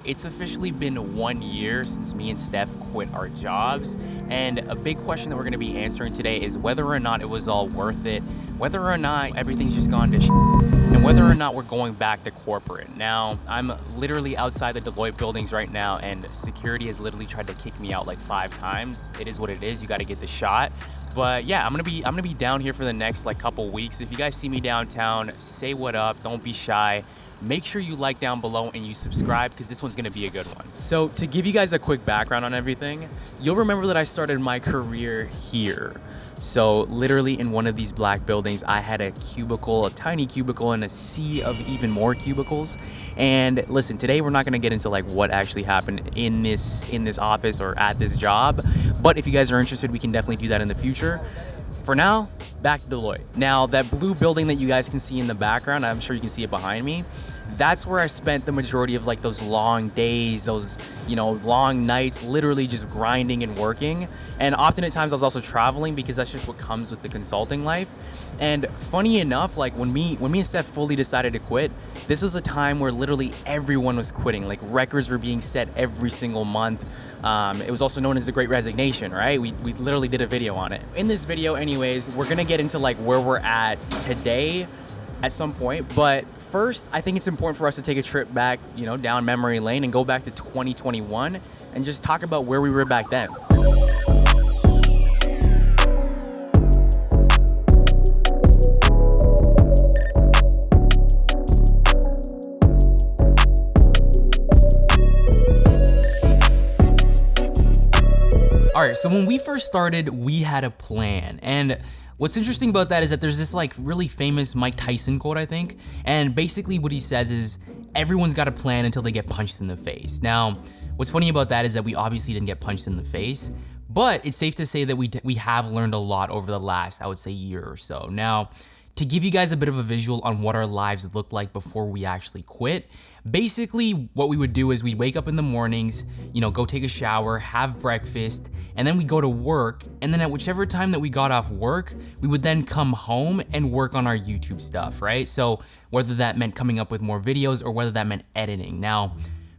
It's officially been 1 year since me and Steph quit our jobs, and a big question that we're going to be answering today is whether or not it was all worth it, whether or not everything's just gone to and whether or not we're going back to corporate. Now, I'm literally outside the Deloitte buildings right now, and security has literally tried to kick me out like 5 times. It is what it is. You got to get the shot. But yeah, I'm gonna be down here for the next like couple weeks. If you guys see me downtown, say what up. Don't be shy. Make sure you like down below and you subscribe because this one's gonna be a good one. So to give you guys a quick background on everything, you'll remember that I started my career here. So literally in one of these black buildings, I had a cubicle, a tiny cubicle, and a sea of even more cubicles. And listen, today we're not gonna get into like what actually happened in this office or at this job. But if you guys are interested, we can definitely do that in the future. For now, back to Deloitte. Now, that blue building that you guys can see in the background, I'm sure you can see it behind me, that's where I spent the majority of like those long days, those, long nights, literally just grinding and working. And often at times I was also traveling because that's just what comes with the consulting life. And funny enough, like when me and Steph fully decided to quit, this was a time where literally everyone was quitting. Like records were being set every single month. It was also known as the Great Resignation, right? We literally did a video on it. In this video anyways, we're gonna get into like where we're at today at some point. But first, I think it's important for us to take a trip back, down memory lane and go back to 2021 and just talk about where we were back then. All right, so when we first started, we had a plan. And what's interesting about that is that there's this like really famous Mike Tyson quote, I think. And basically what he says is everyone's got a plan until they get punched in the face. Now, what's funny about that is that we obviously didn't get punched in the face, but it's safe to say that we have learned a lot over the last, I would say, year or so. Now, to give you guys a bit of a visual on what our lives looked like before we actually quit, basically what we would do is we'd wake up in the mornings, go take a shower, have breakfast, and then we'd go to work. And then at whichever time that we got off work, we would then come home and work on our YouTube stuff, right? So whether that meant coming up with more videos or whether that meant editing. Now,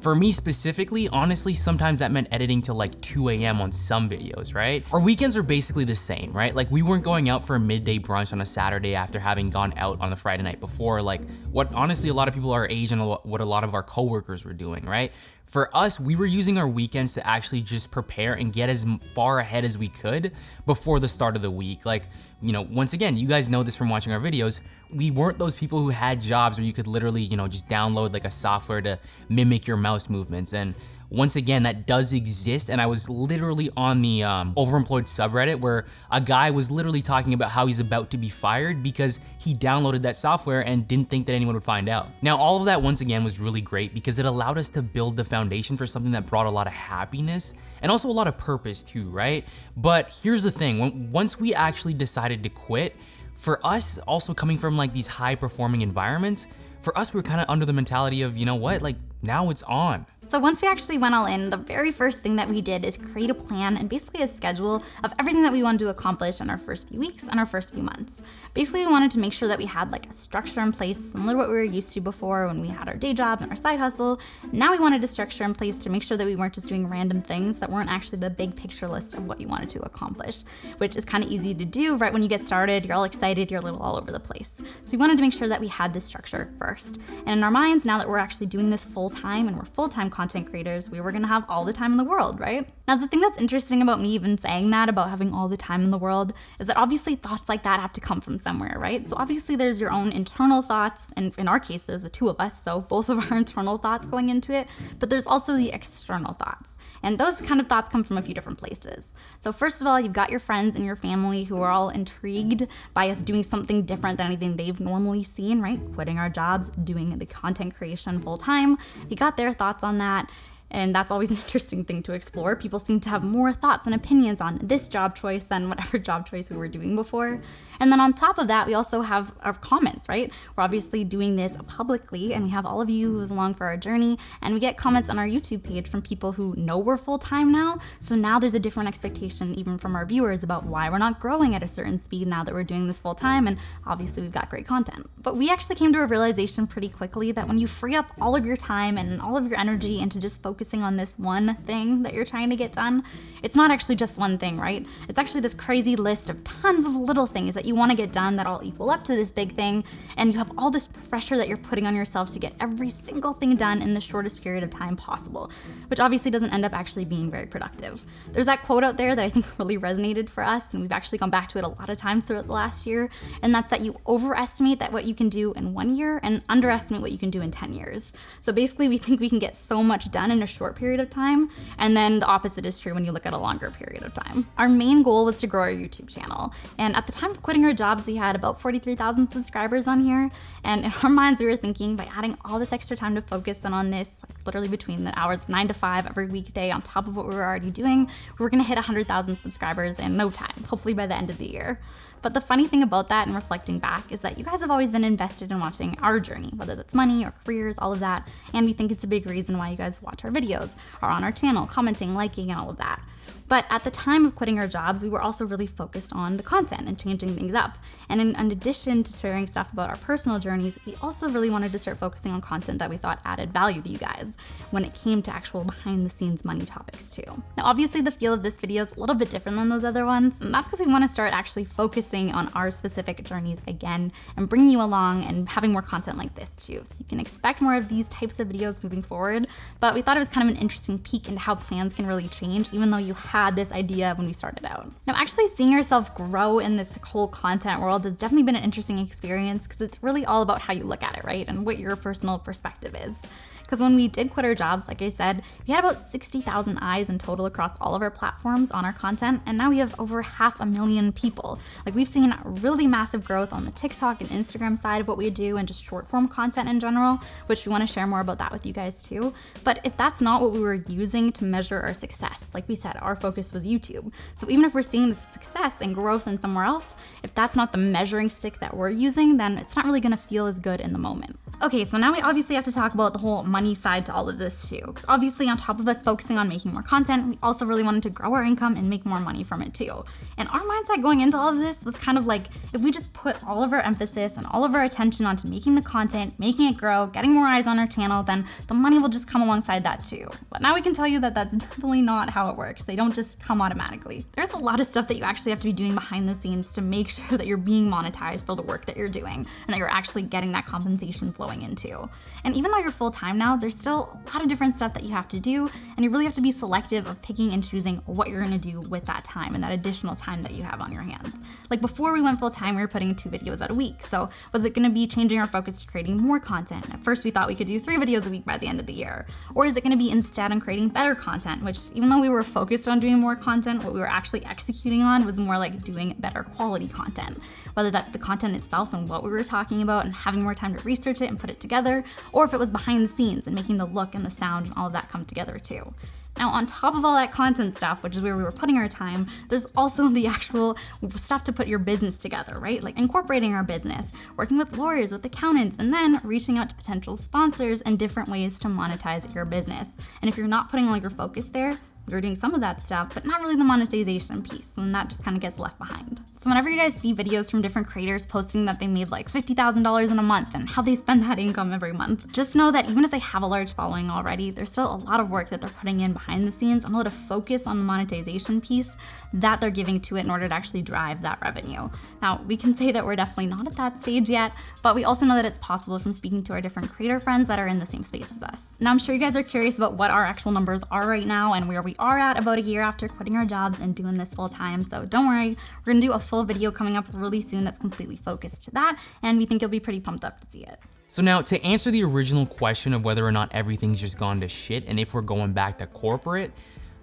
for me specifically, honestly, sometimes that meant editing till like 2 a.m. on some videos, right? Our weekends were basically the same, right? Like we weren't going out for a midday brunch on a Saturday after having gone out on the Friday night before, like what honestly a lot of people our age and what a lot of our coworkers were doing, right? For us, we were using our weekends to actually just prepare and get as far ahead as we could before the start of the week. Like, once again, you guys know this from watching our videos, we weren't those people who had jobs where you could literally, just download like a software to mimic your mouse movements. And once again, that does exist. And I was literally on the overemployed subreddit where a guy was literally talking about how he's about to be fired because he downloaded that software and didn't think that anyone would find out. Now, all of that once again was really great because it allowed us to build the foundation for something that brought a lot of happiness and also a lot of purpose too, right? But here's the thing, once we actually decided to quit, for us also coming from like these high performing environments, for us, we were kind of under the mentality of, like now it's on. So once we actually went all in, the very first thing that we did is create a plan and basically a schedule of everything that we wanted to accomplish in our first few weeks and our first few months. Basically, we wanted to make sure that we had like a structure in place, similar to what we were used to before when we had our day job and our side hustle. Now we wanted a structure in place to make sure that we weren't just doing random things that weren't actually the big picture list of what you wanted to accomplish, which is kind of easy to do right when you get started. You're all excited, you're a little all over the place. So we wanted to make sure that we had this structure first. And in our minds, now that we're actually doing this full time and we're full-time content creators, we were gonna have all the time in the world, right? Now, the thing that's interesting about me even saying that, about having all the time in the world, is that obviously thoughts like that have to come from somewhere, right? So obviously there's your own internal thoughts, and in our case, there's the two of us, so both of our internal thoughts going into it, but there's also the external thoughts. And those kind of thoughts come from a few different places. So first of all, you've got your friends and your family who are all intrigued by us doing something different than anything they've normally seen, right? Quitting our jobs, doing the content creation full time. You got their thoughts on that. And that's always an interesting thing to explore. People seem to have more thoughts and opinions on this job choice than whatever job choice we were doing before. And then on top of that, we also have our comments, right? We're obviously doing this publicly, and we have all of you who's along for our journey, and we get comments on our YouTube page from people who know we're full-time now. So now there's a different expectation even from our viewers about why we're not growing at a certain speed now that we're doing this full-time, and obviously we've got great content. But we actually came to a realization pretty quickly that when you free up all of your time and all of your energy into just focusing on this one thing that you're trying to get done, it's not actually just one thing, right? It's actually this crazy list of tons of little things that you want to get done that all equal up to this big thing, and you have all this pressure that you're putting on yourself to get every single thing done in the shortest period of time possible, which obviously doesn't end up actually being very productive. There's that quote out there that I think really resonated for us, and we've actually gone back to it a lot of times throughout the last year, and that's that you overestimate that what you can do in 1 year and underestimate what you can do in 10 years. So basically we think we can get so much done in a short period of time, and then the opposite is true when you look at a longer period of time. Our main goal was to grow our YouTube channel, and at the time of quitting our jobs we had about 43,000 subscribers on here, and in our minds we were thinking by adding all this extra time to focus on this, like literally between the hours of 9 to 5 every weekday on top of what we were already doing, we were gonna hit 100,000 subscribers in no time, hopefully by the end of the year. But the funny thing about that and reflecting back is that you guys have always been invested in watching our journey, whether that's money or careers, all of that. And we think it's a big reason why you guys watch our videos, are on our channel, commenting, liking, and all of that. But at the time of quitting our jobs, we were also really focused on the content and changing things up. And in addition to sharing stuff about our personal journeys, we also really wanted to start focusing on content that we thought added value to you guys when it came to actual behind the scenes money topics too. Now, obviously the feel of this video is a little bit different than those other ones, and that's because we want to start actually focusing on our specific journeys again and bringing you along and having more content like this too. So you can expect more of these types of videos moving forward, but we thought it was kind of an interesting peek into how plans can really change even though you had this idea when we started out. Now, actually seeing yourself grow in this whole content world has definitely been an interesting experience because it's really all about how you look at it, right? And what your personal perspective is. Because when we did quit our jobs, like I said, we had about 60,000 eyes in total across all of our platforms on our content, and now we have over 500,000 people. Like, we've seen really massive growth on the TikTok and Instagram side of what we do and just short form content in general, which we want to share more about that with you guys too. But if that's not what we were using to measure our success, like we said, our focus was YouTube. So even if we're seeing the success and growth in somewhere else, if that's not the measuring stick that we're using, then it's not really going to feel as good in the moment. Okay, so now we obviously have to talk about the whole money side to all of this too, because obviously on top of us focusing on making more content, we also really wanted to grow our income and make more money from it too. And our mindset going into all of this was kind of like, if we just put all of our emphasis and all of our attention onto making the content, making it grow, getting more eyes on our channel, then the money will just come alongside that too. But now we can tell you that that's definitely not how it works. They don't just come automatically. There's a lot of stuff that you actually have to be doing behind the scenes to make sure that you're being monetized for the work that you're doing and that you're actually getting that compensation flowing into. And even though you're full-time now, there's still a lot of different stuff that you have to do, and you really have to be selective of picking and choosing what you're gonna do with that time and that additional time that you have on your hands. Like before we went full-time, we were putting 2 videos out a week. So was it gonna be changing our focus to creating more content? At first we thought we could do 3 videos a week by the end of the year. Or is it gonna be instead on creating better content, which even though we were focused on doing more content, what we were actually executing on was more like doing better quality content. Whether that's the content itself and what we were talking about and having more time to research it and put it together, or if it was behind the scenes and making the look and the sound and all of that come together too. Now, on top of all that content stuff, which is where we were putting our time, there's also the actual stuff to put your business together, right? Like incorporating our business, working with lawyers, with accountants, and then reaching out to potential sponsors and different ways to monetize your business. And if you're not putting all your focus there, you're doing some of that stuff, but not really the monetization piece, and that just kind of gets left behind. So whenever you guys see videos from different creators posting that they made like $50,000 in a month and how they spend that income every month, just know that even if they have a large following already, there's still a lot of work that they're putting in behind the scenes and a lot of focus on the monetization piece that they're giving to it in order to actually drive that revenue. Now, we can say that we're definitely not at that stage yet, but we also know that it's possible from speaking to our different creator friends that are in the same space as us. Now, I'm sure you guys are curious about what our actual numbers are right now and where we are at about a year after quitting our jobs and doing this full time. So don't worry, we're gonna do a full video coming up really soon that's completely focused to that, and we think you'll be pretty pumped up to see it. So now, to answer the original question of whether or not everything's just gone to shit and if we're going back to corporate,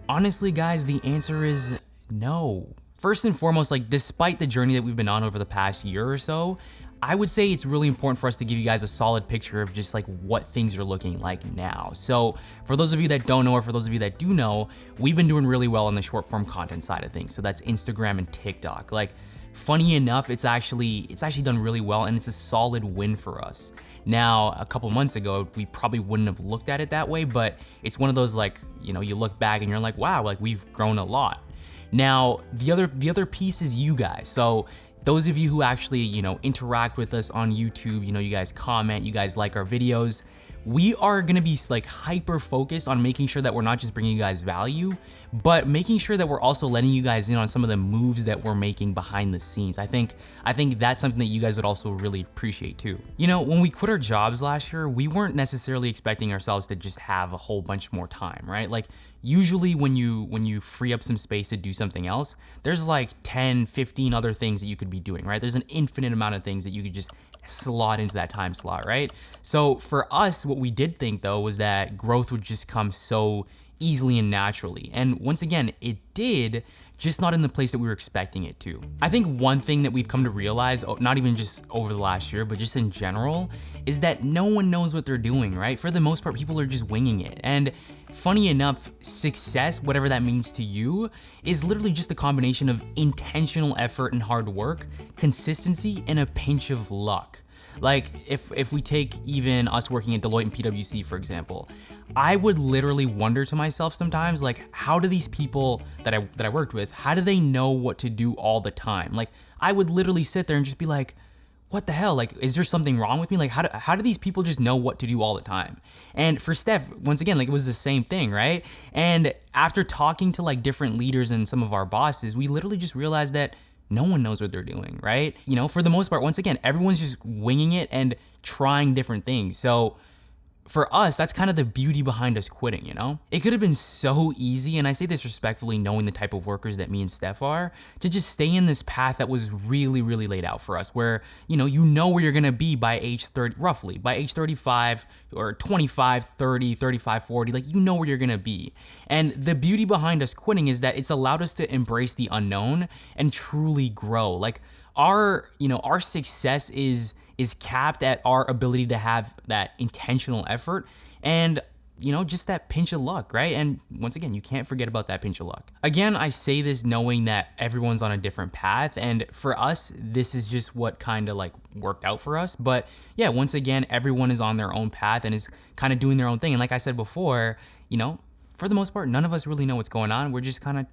honestly guys, the answer is no. First and foremost, like despite the journey that we've been on over the past year or so, I would say it's really important for us to give you guys a solid picture of just like what things are looking like now. So for those of you that don't know, or for those of you that do know, we've been doing really well on the short form content side of things. So that's Instagram and TikTok. Like, funny enough, it's actually done really well, and it's a solid win for us. Now, a couple months ago, we probably wouldn't have looked at it that way, but it's one of those, like, you know, you look back and you're like, wow, like we've grown a lot. Now, the other piece is you guys. So those of you who actually, you know, interact with us on YouTube, you know, you guys comment, you guys like our videos, we are gonna be like hyper focused on making sure that we're not just bringing you guys value, but making sure that we're also letting you guys in on some of the moves that we're making behind the scenes. I think that's something that you guys would also really appreciate too. You know, when we quit our jobs last year, we weren't necessarily expecting ourselves to just have a whole bunch more time, right? Like, usually when you free up some space to do something else, there's like 10, 15 other things that you could be doing, right? There's an infinite amount of things that you could just slot into that time slot, right? So for us, what we did think though was that growth would just come so easily and naturally. And once again, it did, just not in the place that we were expecting it to. I think one thing that we've come to realize, not even just over the last year, but just in general, is that no one knows what they're doing, right? For the most part, people are just winging it. And funny enough, success, whatever that means to you, is literally just a combination of intentional effort and hard work, consistency, and a pinch of luck. Like, if we take even us working at Deloitte and PwC, for example, I would literally wonder to myself sometimes, like, how do these people that I worked with, how do they know what to do all the time? Like, I would literally sit there and just be like, what the hell? Like, is there something wrong with me? Like, how do these people just know what to do all the time? And for Steph, once again, like, it was the same thing, right? And after talking to like different leaders and some of our bosses, we literally just realized that no one knows what they're doing, right? You know, for the most part, once again, everyone's just winging it and trying different things. So for us, that's kind of the beauty behind us quitting, you know? It could have been so easy, and I say this respectfully, knowing the type of workers that me and Steph are, to just stay in this path that was really, really laid out for us, where, you know where you're gonna be by age 30, roughly, by age 35 or 25, 30, 35, 40, like, you know where you're gonna be. And the beauty behind us quitting is that it's allowed us to embrace the unknown and truly grow. Like, our success is capped at our ability to have that intentional effort and, you know, just that pinch of luck, right? And once again, you can't forget about that pinch of luck. Again, I say this knowing that everyone's on a different path, and for us, this is just what kind of like worked out for us. But yeah, once again, everyone is on their own path and is kind of doing their own thing. And like I said before, you know, for the most part, none of us really know what's going on. We're just kind of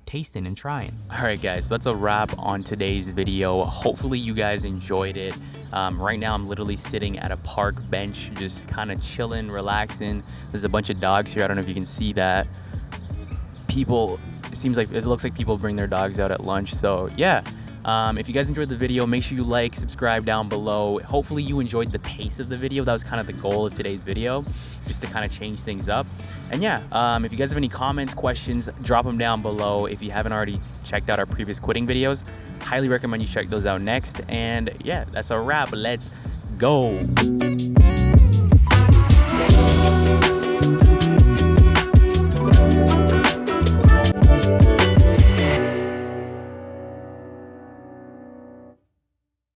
tasting and trying. All right, guys, that's a wrap on today's video. Hopefully you guys enjoyed it. Right now, I'm literally sitting at a park bench, just kind of chilling, relaxing. There's a bunch of dogs here. I don't know if you can see that. It looks like people bring their dogs out at lunch. So yeah. If you guys enjoyed the video, make sure you like, subscribe down below. Hopefully you enjoyed the pace of the video. That was kind of the goal of today's video, just to kind of change things up. And yeah, if you guys have any comments, questions, drop them down below. If you haven't already checked out our previous quitting videos, highly recommend you check those out next. And yeah, that's a wrap. Let's go.